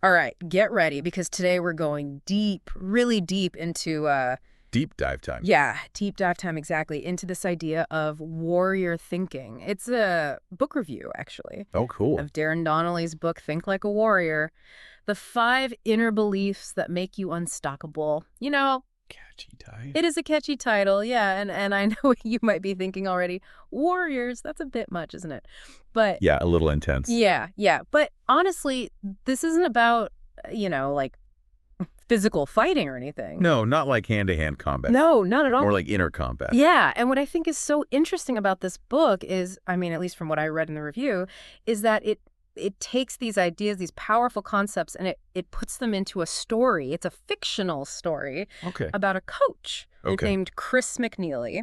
All right, get ready because today we're going deep, really deep into Deep dive time. yeah, deep dive time exactly into this idea of warrior thinking. It's a book review actually Oh, cool. of Darrin Donnelly's book Think Like a Warrior, The 5 Inner Beliefs That Make You Unstoppable. Catchy title. It is a catchy title, yeah, and I know what you might be thinking already. Warriors, that's a bit much, isn't it? But Yeah, a little intense. yeah. But honestly, this isn't about, like physical fighting or anything. No, not like hand-to-hand combat. No, not at all. More like inner combat. Yeah, and what I think is so interesting about this book is, I mean, at least from what I read in the review, is that it takes these ideas, these powerful concepts, and it puts them into a story. It's a fictional story Okay. about a coach Okay. named Chris McNeely.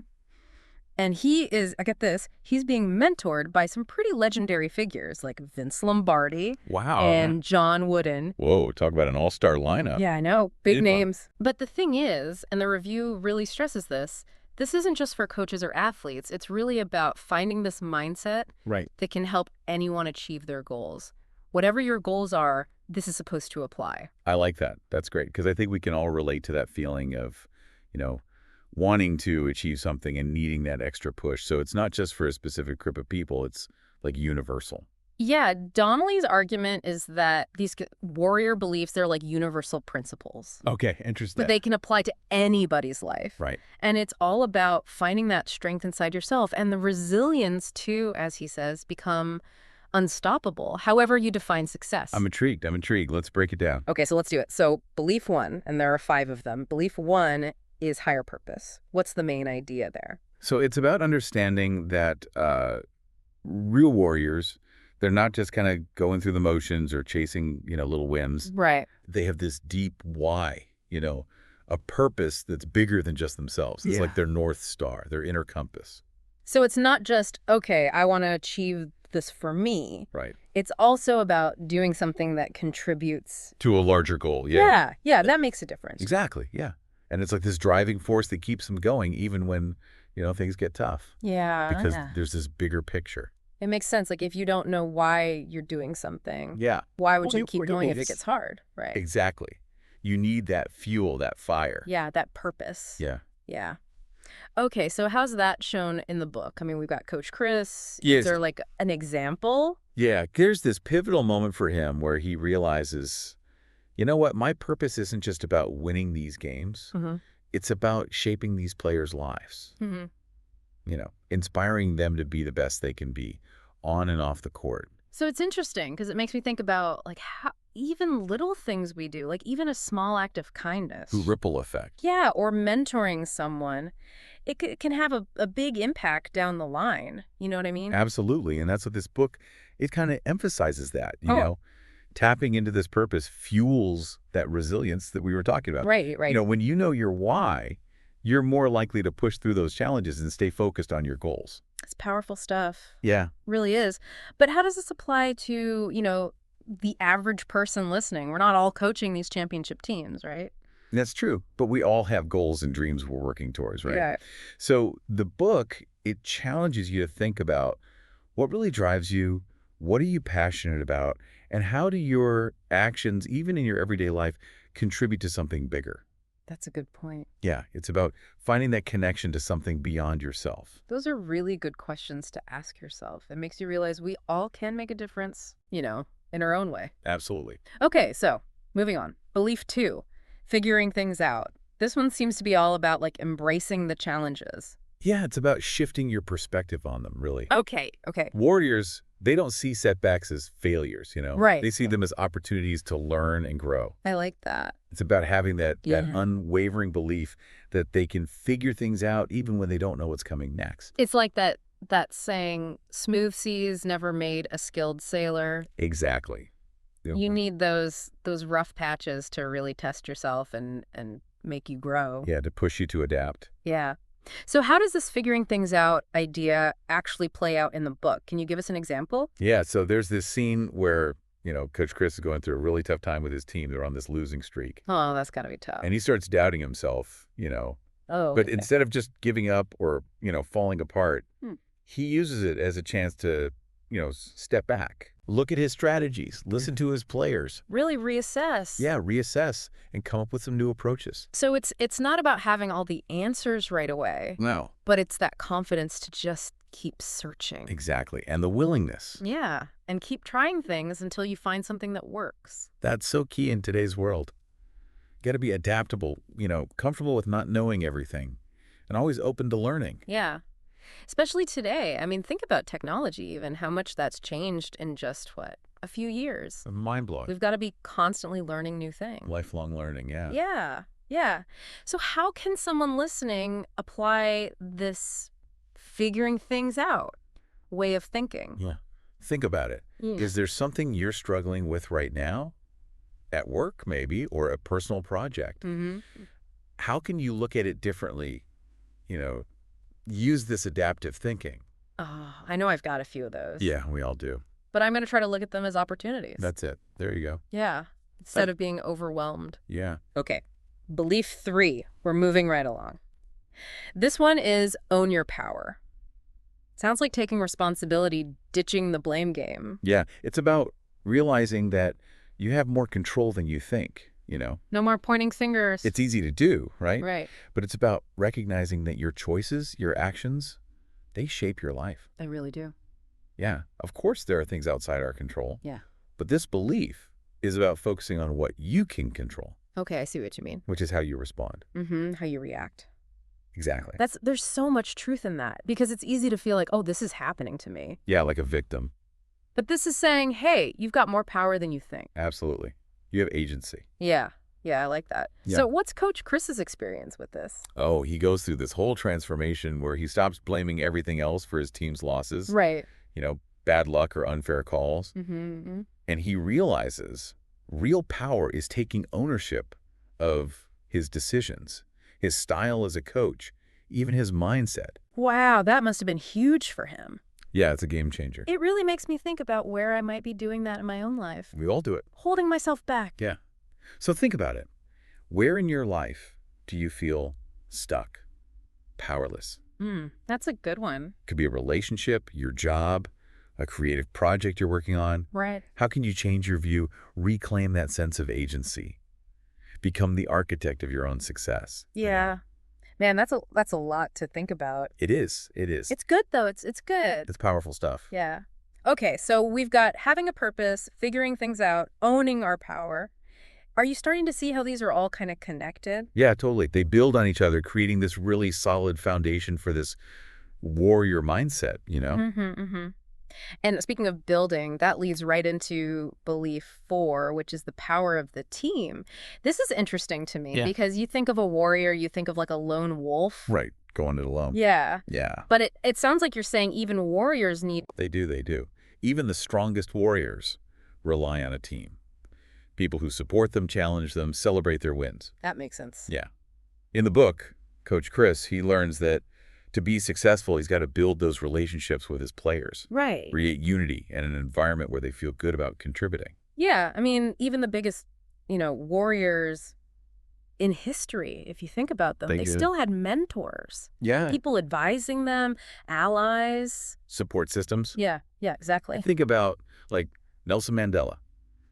And he is, I get this, he's being mentored by some pretty legendary figures like Vince Lombardi Wow. and John Wooden. Whoa, talk about an all-star lineup. Yeah, I know. Big Big one. names. But the thing is, and the review really stresses this isn't just for coaches or athletes. It's really about finding this mindset Right. that can help anyone achieve their goals. Whatever your goals are, this is supposed to apply. I like that. That's great because I think we can all relate to that feeling of, you know, wanting to achieve something and needing that extra push. So it's not just for a specific group of people. It's like universal. Yeah, Donnelly's argument is that these warrior beliefs, they're like universal principles. Okay, interesting. But they can apply to anybody's life. Right. And it's all about finding that strength inside yourself and the resilience to, as he says, become unstoppable, however you define success. I'm intrigued. Let's break it down. Okay, so let's do it. So belief 1, and there are 5 of them. Belief 1 is higher purpose. What's the main idea there? So it's about understanding that real warriors, they're not just kind of going through the motions or chasing, little wins. Right. They have this deep why, a purpose that's bigger than just themselves. It's like their North Star, their inner compass. So it's not just, okay, I want to achieve this for me. Right. It's also about doing something that contributes. To a larger goal, yeah. Yeah, that makes a difference. Exactly, yeah. And it's like this driving force that keeps them going even when, things get tough. Yeah. Because there's this bigger picture. It makes sense. Like if you don't know why you're doing something, Yeah. why would Well, you keep going if it gets hard, right? Exactly. You need that fuel, that fire. Yeah, that purpose. Yeah. Yeah. Okay, so how's that shown in the book? I mean, we've got Coach Chris. Yes. Is there like an example? Yeah, there's this pivotal moment for him where he realizes, you know what, my purpose isn't just about winning these games. Mm-hmm. It's about shaping these players' lives, Mm-hmm. Inspiring them to be the best they can be on and off the court. So it's interesting because it makes me think about like how even little things we do, like even a small act of kindness. Who ripple effect. Yeah, or mentoring someone. It can have a big impact down the line. You know what I mean? Absolutely. And that's what this book, it kind of emphasizes that, Oh. tapping into this purpose fuels that resilience that we were talking about. Right. When you know your why, you're more likely to push through those challenges and stay focused on your goals. It's powerful stuff. Yeah. Really is. But how does this apply to, the average person listening? We're not all coaching these championship teams, right? That's true. But we all have goals and dreams we're working towards, right? Yeah. So the book, it challenges you to think about what really drives you, what are you passionate about, and how do your actions, even in your everyday life, contribute to something bigger? That's a good point. Yeah, it's about finding that connection to something beyond yourself. Those are really good questions to ask yourself. It makes you realize we all can make a difference, in our own way. Absolutely. Okay, so moving on. Belief 2, figuring things out. This one seems to be all about like embracing the challenges. Yeah, it's about shifting your perspective on them, really. Okay. Warriors, they don't see setbacks as failures, Right. They see them as opportunities to learn and grow. I like that. It's about having that Yeah. unwavering belief that they can figure things out even when they don't know what's coming next. It's like that saying, smooth seas never made a skilled sailor. Exactly. You need those rough patches to really test yourself and make you grow. Yeah, to push you to adapt. Yeah. So how does this figuring things out idea actually play out in the book? Can you give us an example? Yeah, so there's this scene where, Coach Chris is going through a really tough time with his team. They're on this losing streak. Oh, that's got to be tough. And he starts doubting himself, Oh, But okay. instead of just giving up or, falling apart, Hmm. he uses it as a chance to, step back Look at his strategies. Listen to his players. Really reassess. Yeah, reassess and come up with some new approaches. So it's not about having all the answers right away, No. but it's that confidence to just keep searching. Exactly. And the willingness. Yeah, and keep trying things until you find something that works. That's so key in today's world. Got to be adaptable, comfortable with not knowing everything and always open to learning. Yeah. Especially today. I mean, think about technology even, how much that's changed in just, what, a few years. Mind-blowing. We've got to be constantly learning new things. Lifelong learning, yeah. Yeah, yeah. So how can someone listening apply this figuring things out way of thinking? Yeah. Think about it. Yeah. Is there something you're struggling with right now? At work, maybe, or a personal project? Mm-hmm. How can you look at it differently? Use this adaptive thinking. Oh, I know I've got a few of those. Yeah, we all do. But I'm going to try to look at them as opportunities. That's it. There you go. Yeah, instead of being overwhelmed. Yeah. Okay, belief 3. We're moving right along. This one is own your power. Sounds like taking responsibility, ditching the blame game. Yeah, it's about realizing that you have more control than you think, No more pointing fingers. It's easy to do, right? Right. But it's about recognizing that your choices, your actions, they shape your life. They really do. Yeah, of course there are things outside our control. Yeah. But this belief is about focusing on what you can control, Okay, I see what you mean. which is how you respond. Mm-hmm. How you react. Exactly. There's so much truth in that because it's easy to feel like, oh, this is happening to me. Yeah, like a victim. But this is saying, hey, you've got more power than you think. Absolutely. You have agency. Yeah. Yeah, I like that. Yeah. So what's Coach Chris's experience with this? Oh, he goes through this whole transformation where he stops blaming everything else for his team's losses. Right. Bad luck or unfair calls. Mm-hmm. And he realizes real power is taking ownership of his decisions, his style as a coach, even his mindset. Wow, that must have been huge for him. Yeah, it's a game changer. It really makes me think about where I might be doing that in my own life. We all do it. Holding myself back. Yeah. So think about it. Where in your life do you feel stuck, powerless? That's a good one. Could be a relationship, your job, a creative project you're working on. Right. How can you change your view, reclaim that sense of agency, become the architect of your own success? Yeah. Man, that's a lot to think about. It is. It is. It's good though. It's good. It's powerful stuff. Yeah. Okay, so we've got having a purpose, figuring things out, owning our power. Are you starting to see how these are all kind of connected? Yeah, totally. They build on each other, creating this really solid foundation for this warrior mindset, Mm-hmm, mm-hmm. And speaking of building, that leads right into belief 4, which is the power of the team. This is interesting to me because you think of a warrior, you think of like a lone wolf. Right. Going it alone. Yeah. Yeah. But it sounds like you're saying even warriors need... They do. They do. Even the strongest warriors rely on a team. People who support them, challenge them, celebrate their wins. That makes sense. Yeah. In the book, Coach Chris, he learns that to be successful, he's got to build those relationships with his players. Right. Create unity and an environment where they feel good about contributing. Yeah. I mean, even the biggest, warriors in history, if you think about them, they still had mentors. Yeah. People advising them, allies. Support systems. Yeah. Yeah, exactly. Think about, like, Nelson Mandela.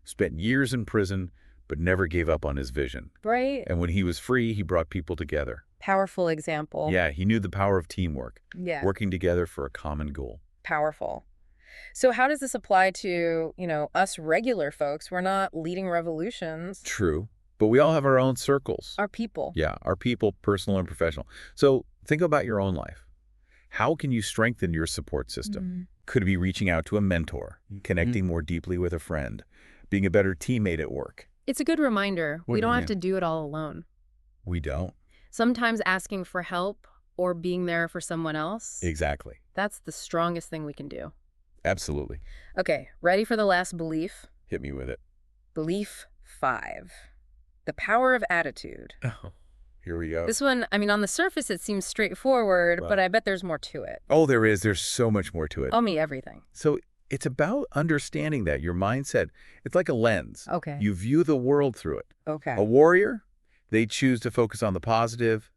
Spent years in prison, but never gave up on his vision. Right. And when he was free, he brought people together. Powerful example. Yeah, he knew the power of teamwork. Yeah. Working together for a common goal. Powerful. So how does this apply to, us regular folks? We're not leading revolutions. True. But we all have our own circles. Our people. Yeah, our people, personal and professional. So think about your own life. How can you strengthen your support system? Could it be reaching out to a mentor, connecting more deeply with a friend, being a better teammate at work? It's a good reminder. We don't have to do it all alone. We don't. Sometimes asking for help or being there for someone else. Exactly. That's the strongest thing we can do. Absolutely. Okay, ready for the last belief? Hit me with it. Belief 5. The power of attitude. Oh, here we go. This one, on the surface it seems straightforward, but I bet there's more to it. Oh, there is. There's so much more to it. Tell me everything. So it's about understanding that your mindset, it's like a lens. Okay. You view the world through it. Okay. A warrior, they choose to focus on the positive,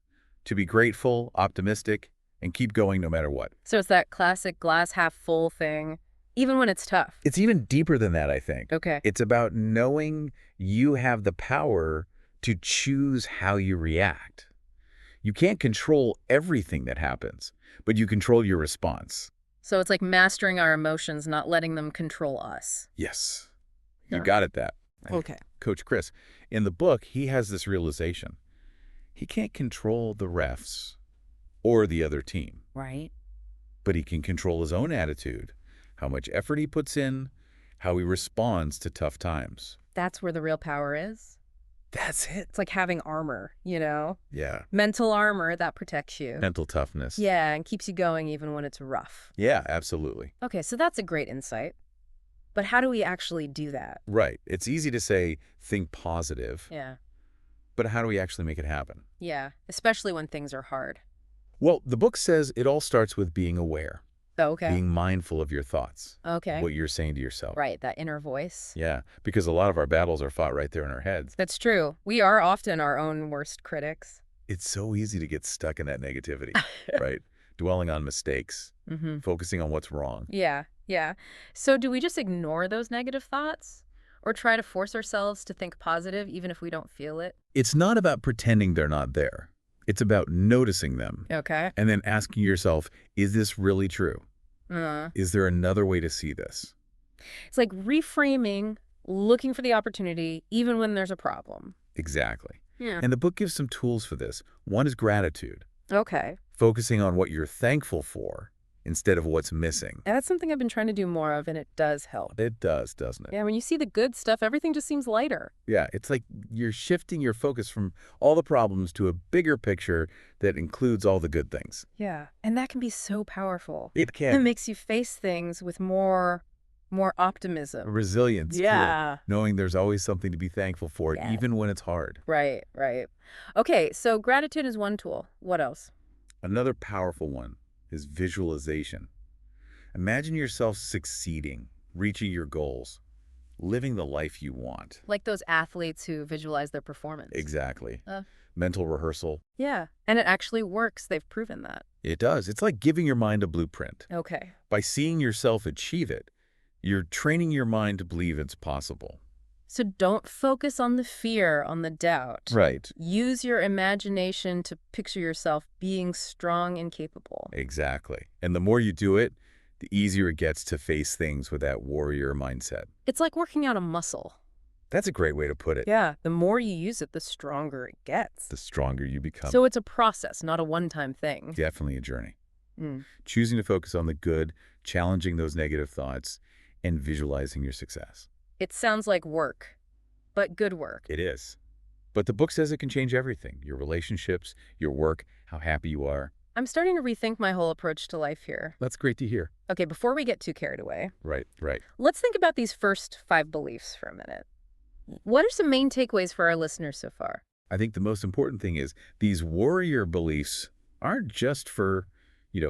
to be grateful, optimistic, and keep going no matter what. So it's that classic glass half full thing. Even when it's tough. It's even deeper than that, I think. Okay. It's about knowing you have the power to choose how you react. You can't control everything that happens, but you control your response. So it's like mastering our emotions, not letting them control us. Yes, you Huh. got it that. And Okay. Coach Chris, in the book, he has this realization. He can't control the refs or the other team, Right. but he can control his own attitude, how much effort he puts in, how he responds to tough times. That's where the real power is. That's it. It's like having armor, you know? Yeah. Mental armor that protects you. Mental toughness. Yeah, and keeps you going even when it's rough. Yeah, absolutely. Okay, so that's a great insight. But how do we actually do that? Right. It's easy to say, think positive, Yeah. but how do we actually make it happen? Yeah, especially when things are hard. Well, the book says it all starts with being aware, Okay. being mindful of your thoughts, Okay. what you're saying to yourself. Right, that inner voice. Yeah, because a lot of our battles are fought right there in our heads. That's true. We are often our own worst critics. It's so easy to get stuck in that negativity, right? Dwelling on mistakes, Mm-hmm. focusing on what's wrong. Yeah, yeah. So do we just ignore those negative thoughts? Or try to force ourselves to think positive even if we don't feel it? It's not about pretending they're not there. It's about noticing them Okay. and then asking yourself, is this really true? Is there another way to see this? It's like reframing, looking for the opportunity even when there's a problem. Exactly. Yeah. And the book gives some tools for this. One is gratitude, Okay. focusing on what you're thankful for instead of what's missing. And that's something I've been trying to do more of, and it does help. It does, doesn't it? Yeah, when you see the good stuff, everything just seems lighter. Yeah, it's like you're shifting your focus from all the problems to a bigger picture that includes all the good things. Yeah, and that can be so powerful. It It can. makes you face things with more optimism. Resilience, too. Yeah. Knowing there's always something to be thankful for, Yeah. even when it's hard. Right, right. Okay, so gratitude is one tool. What else? Another powerful one is visualization. Imagine yourself succeeding, reaching your goals, living the life you want. Like those athletes who visualize their performance. Exactly. Uh. Mental rehearsal. Yeah, and it actually works. They've proven that. It does. It's like giving your mind a blueprint. Okay. By seeing yourself achieve it, you're training your mind to believe it's possible. So don't focus on the fear, on the doubt. Right. Use your imagination to picture yourself being strong and capable. Exactly. And the more you do it, the easier it gets to face things with that warrior mindset. It's like working out a muscle. That's a great way to put it. Yeah, the more you use it, the stronger it gets. The stronger you become. So it's a process, not a one-time thing. Definitely a journey. Mm. Choosing to focus on the good, challenging those negative thoughts, and visualizing your success. It sounds like work, but good work. It is. But the book says it can change everything. Your relationships, your work, how happy you are. I'm starting to rethink my whole approach to life here. That's great to hear. Okay, before we get too carried away, Right, right. let's think about these first 5 beliefs for a minute. What are some main takeaways for our listeners so far? I think the most important thing is these warrior beliefs aren't just for,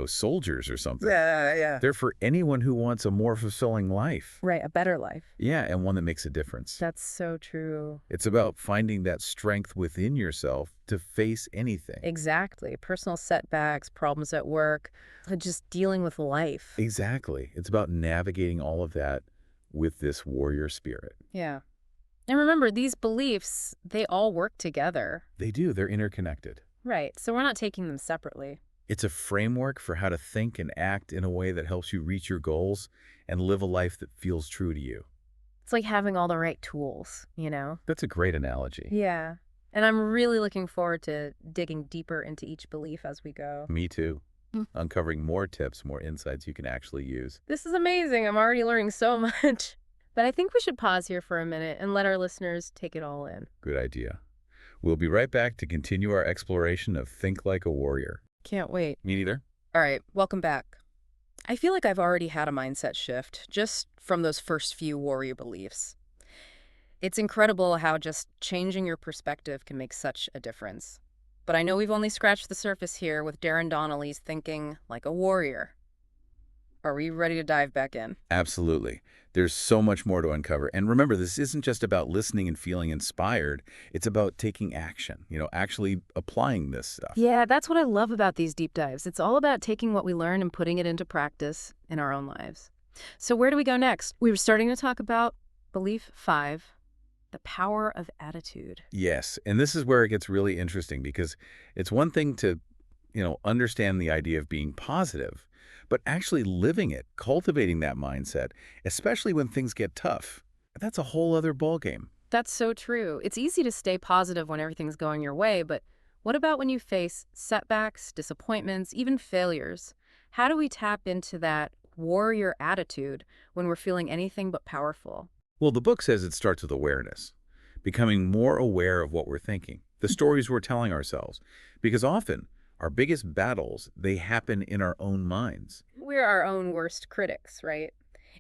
soldiers or something. Yeah. They're for anyone who wants a more fulfilling life. Right, a better life. Yeah, and one that makes a difference. That's so true. It's about finding that strength within yourself to face anything. Exactly. Personal setbacks, problems at work, just dealing with life. Exactly. It's about navigating all of that with this warrior spirit. Yeah. And remember, these beliefs, they all work together. They do. They're interconnected. Right. So we're not taking them separately. It's a framework for how to think and act in a way that helps you reach your goals and live a life that feels true to you. It's like having all the right tools, you know? That's a great analogy. Yeah. And I'm really looking forward to digging deeper into each belief as we go. Me too. Mm. Uncovering more tips, more insights you can actually use. This is amazing. I'm already learning so much. But I think we should pause here for a minute and let our listeners take it all in. Good idea. We'll be right back to continue our exploration of Think Like a Warrior. Can't wait. Me neither. All right, welcome back. I feel like I've already had a mindset shift just from those first few warrior beliefs. It's incredible how just changing your perspective can make such a difference. But I know we've only scratched the surface here with Darrin Donnelly's Thinking Like a Warrior. Are we ready to dive back in? Absolutely. There's so much more to uncover. And remember, this isn't just about listening and feeling inspired. It's about taking action, actually applying this stuff. Yeah, that's what I love about these deep dives. It's all about taking what we learn and putting it into practice in our own lives. So where do we go next? We were starting to talk about belief 5, the power of attitude. Yes, and this is where it gets really interesting because it's one thing to, understand the idea of being positive, but actually living it, cultivating that mindset, especially when things get tough, that's a whole other ballgame. That's so true. It's easy to stay positive when everything's going your way, but what about when you face setbacks, disappointments, even failures? How do we tap into that warrior attitude when we're feeling anything but powerful? Well, the book says it starts with awareness, becoming more aware of what we're thinking, the stories we're telling ourselves, because often our biggest battles, they happen in our own minds. We're our own worst critics, right?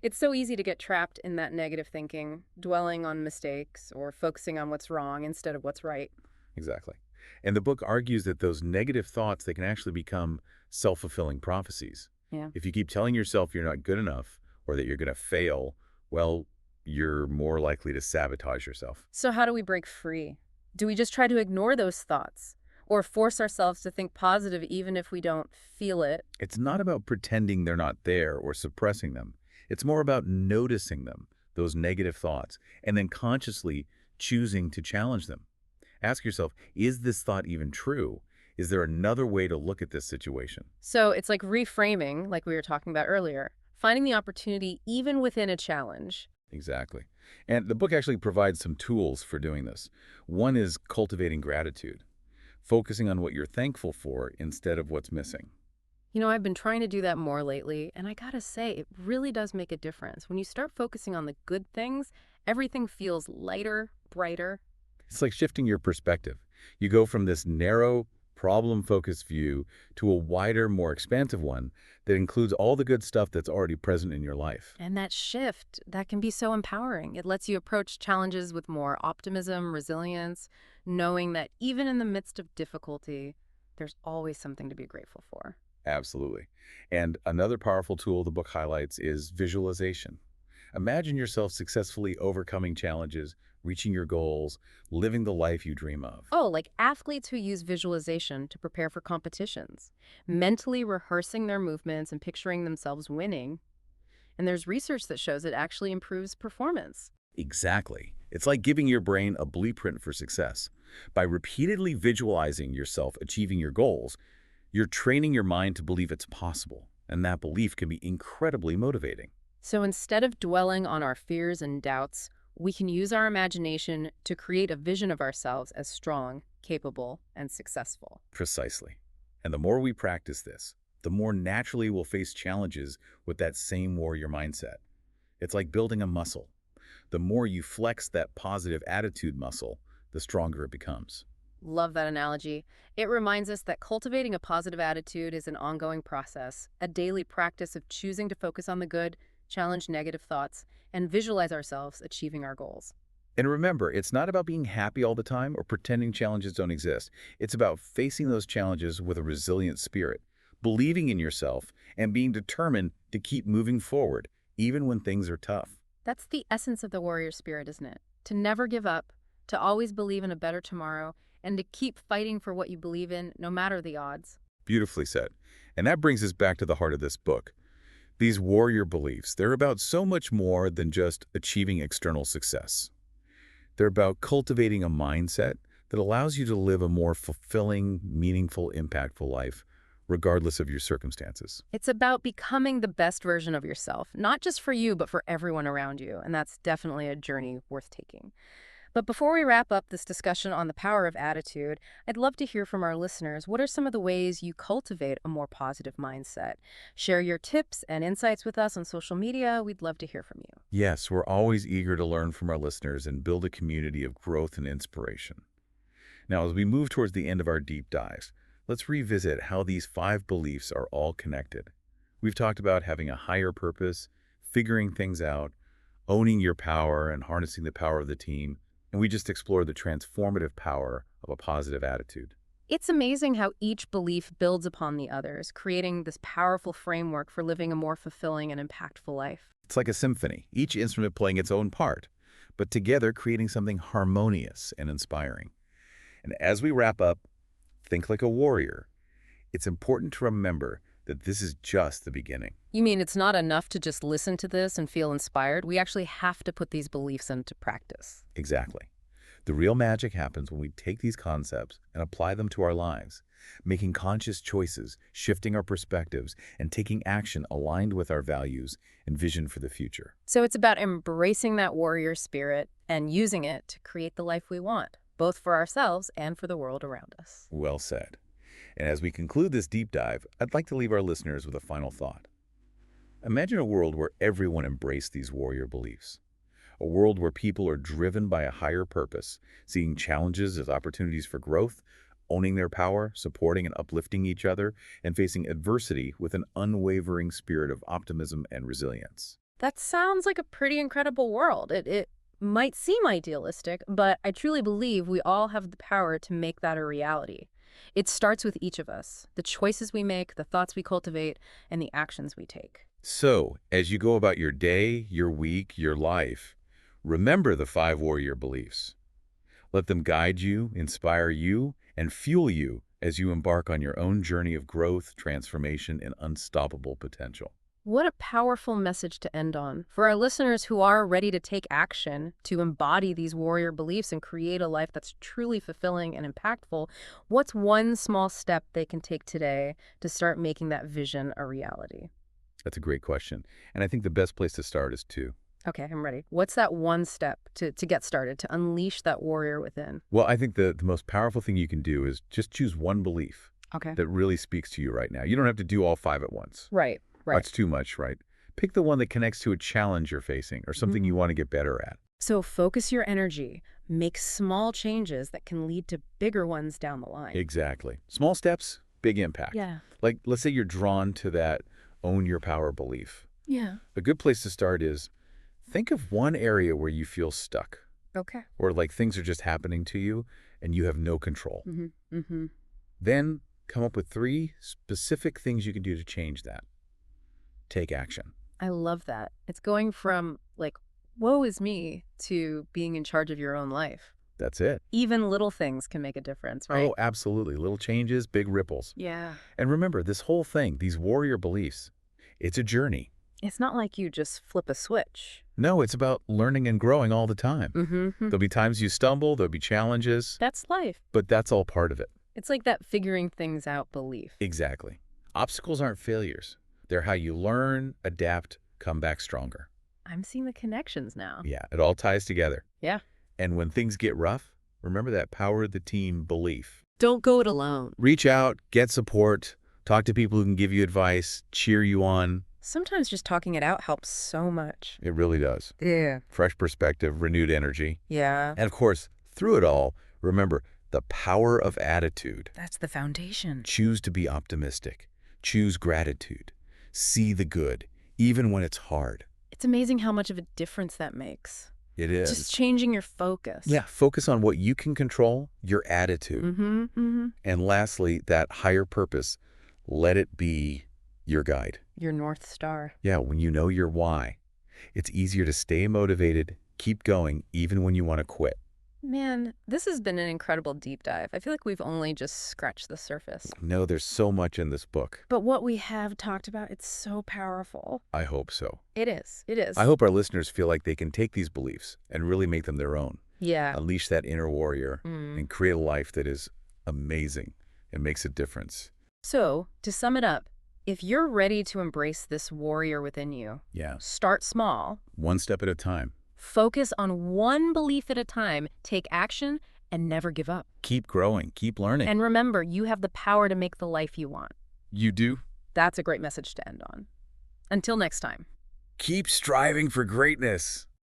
It's so easy to get trapped in that negative thinking, dwelling on mistakes or focusing on what's wrong instead of what's right. Exactly. And the book argues that those negative thoughts, they can actually become self-fulfilling prophecies. Yeah. If you keep telling yourself you're not good enough or that you're going to fail, well, you're more likely to sabotage yourself. So, how do we break free? Do we just try to ignore those thoughts or force ourselves to think positive even if we don't feel it? It's not about pretending they're not there or suppressing them. It's more about noticing them, those negative thoughts, and then consciously choosing to challenge them. Ask yourself, is this thought even true? Is there another way to look at this situation? So, it's like reframing, like we were talking about earlier, finding the opportunity even within a challenge. Exactly. And the book actually provides some tools for doing this. One is cultivating gratitude, focusing on what you're thankful for instead of what's missing. I've been trying to do that more lately, and I gotta say, it really does make a difference. When you start focusing on the good things, everything feels lighter, brighter. It's like shifting your perspective. You go from this narrow, problem-focused view to a wider, more expansive one that includes all the good stuff that's already present in your life. And that shift, that can be so empowering. It lets you approach challenges with more optimism, resilience, knowing that even in the midst of difficulty, there's always something to be grateful for. Absolutely. And another powerful tool the book highlights is visualization. Imagine yourself successfully overcoming challenges, reaching your goals, living the life you dream of. Oh, like athletes who use visualization to prepare for competitions, mentally rehearsing their movements and picturing themselves winning. And there's research that shows it actually improves performance. Exactly. It's like giving your brain a blueprint for success. By repeatedly visualizing yourself achieving your goals, you're training your mind to believe it's possible, and that belief can be incredibly motivating. So instead of dwelling on our fears and doubts, we can use our imagination to create a vision of ourselves as strong, capable, and successful. Precisely. And the more we practice this, the more naturally we'll face challenges with that same warrior mindset. It's like building a muscle. The more you flex that positive attitude muscle, the stronger it becomes. Love that analogy. It reminds us that cultivating a positive attitude is an ongoing process, a daily practice of choosing to focus on the good, challenge negative thoughts, and visualize ourselves achieving our goals. And remember, it's not about being happy all the time or pretending challenges don't exist. It's about facing those challenges with a resilient spirit, believing in yourself, and being determined to keep moving forward, even when things are tough. That's the essence of the warrior spirit, isn't it? To never give up, to always believe in a better tomorrow, and to keep fighting for what you believe in, no matter the odds. Beautifully said. And that brings us back to the heart of this book. These warrior beliefs, they're about so much more than just achieving external success. They're about cultivating a mindset that allows you to live a more fulfilling, meaningful, impactful life, regardless of your circumstances. It's about becoming the best version of yourself, not just for you, but for everyone around you. And that's definitely a journey worth taking. But before we wrap up this discussion on the power of attitude, I'd love to hear from our listeners. What are some of the ways you cultivate a more positive mindset? Share your tips and insights with us on social media. We'd love to hear from you. Yes, we're always eager to learn from our listeners and build a community of growth and inspiration. Now, as we move towards the end of our deep dives, let's revisit how these 5 beliefs are all connected. We've talked about having a higher purpose, figuring things out, owning your power and harnessing the power of the team, and we just explored the transformative power of a positive attitude. It's amazing how each belief builds upon the others, creating this powerful framework for living a more fulfilling and impactful life. It's like a symphony, each instrument playing its own part, but together creating something harmonious and inspiring. And as we wrap up, think like a warrior. It's important to remember that this is just the beginning. You mean it's not enough to just listen to this and feel inspired? We actually have to put these beliefs into practice. Exactly. The real magic happens when we take these concepts and apply them to our lives, making conscious choices, shifting our perspectives, and taking action aligned with our values and vision for the future. So it's about embracing that warrior spirit and using it to create the life we want, both for ourselves and for the world around us. Well said. And as we conclude this deep dive, I'd like to leave our listeners with a final thought. Imagine a world where everyone embraced these warrior beliefs. A world where people are driven by a higher purpose, seeing challenges as opportunities for growth, owning their power, supporting and uplifting each other, and facing adversity with an unwavering spirit of optimism and resilience. That sounds like a pretty incredible world. It might seem idealistic, but I truly believe we all have the power to make that a reality. It starts with each of us, the choices we make, the thoughts we cultivate, and the actions we take. So, as you go about your day, your week, your life, remember the 5 warrior beliefs. Let them guide you, inspire you, and fuel you as you embark on your own journey of growth, transformation, and unstoppable potential. What a powerful message to end on. For our listeners who are ready to take action, to embody these warrior beliefs and create a life that's truly fulfilling and impactful, what's one small step they can take today to start making that vision a reality? That's a great question. And I think the best place to start is 2. Okay, I'm ready. What's that one step to get started, to unleash that warrior within? Well, I think the most powerful thing you can do is just choose one belief Okay. that really speaks to you right now. You don't have to do all 5 at once. Right. That's too much, right? Pick the one that connects to a challenge you're facing or something you want to get better at. So focus your energy. Make small changes that can lead to bigger ones down the line. Exactly. Small steps, big impact. Yeah. Like, let's say you're drawn to that own your power belief. Yeah. A good place to start is think of one area where you feel stuck Okay. or like things are just happening to you and you have no control. Mm-hmm. Then come up with 3 specific things you can do to change that. Take action. I love that. It's going from, like, woe is me, to being in charge of your own life. That's it. Even little things can make a difference, right? Oh, absolutely. Little changes, big ripples. Yeah. And remember, this whole thing, these warrior beliefs, it's a journey. It's not like you just flip a switch. No, it's about learning and growing all the time. Mm-hmm. There'll be times you stumble, there'll be challenges, That's life. but that's all part of it. It's like that figuring things out belief. Exactly. Obstacles aren't failures. They're how you learn, adapt, come back stronger. I'm seeing the connections now. Yeah, it all ties together. Yeah. And when things get rough, remember that power of the team belief. Don't go it alone. Reach out, get support, talk to people who can give you advice, cheer you on. Sometimes just talking it out helps so much. It really does. Yeah. Fresh perspective, renewed energy. Yeah. And of course, through it all, remember the power of attitude. That's the foundation. Choose to be optimistic. Choose gratitude. See the good, even when it's hard. It's amazing how much of a difference that makes. It is. Just changing your focus. Yeah, focus on what you can control, your attitude. Mm-hmm. And lastly, that higher purpose, let it be your guide. Your North Star. Yeah, when you know your why, it's easier to stay motivated, keep going, even when you want to quit. Man, this has been an incredible deep dive. I feel like we've only just scratched the surface. No, there's so much in this book. But what we have talked about, it's so powerful. I hope so. It is. It is. I hope our listeners feel like they can take these beliefs and really make them their own. Yeah. Unleash that inner warrior and create a life that is amazing and makes a difference. So, to sum it up, if you're ready to embrace this warrior within you, Yeah. start small. One step at a time. Focus on one belief at a time, take action, and never give up. Keep growing. Keep learning. And remember, you have the power to make the life you want. You do? That's a great message to end on. Until next time. Keep striving for greatness.